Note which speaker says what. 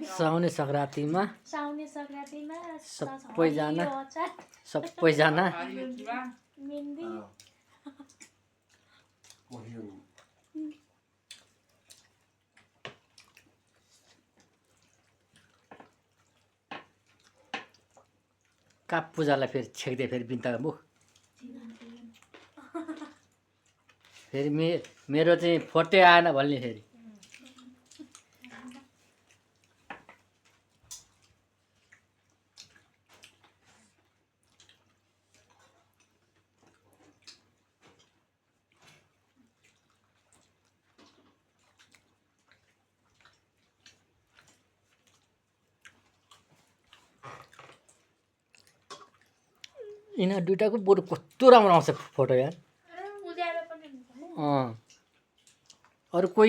Speaker 1: साउने सङ्क्रान्तिमा सबैजना का पूजालाई फेरि छेक्दै फेरि बिन्ताको मुख फेरि मेरो चाहिँ फोटै आएन भन्ने फेरि यिनीहरू दुइटाको बरु कस्तो राम्रो आउँछ फोटो यार अरू कोही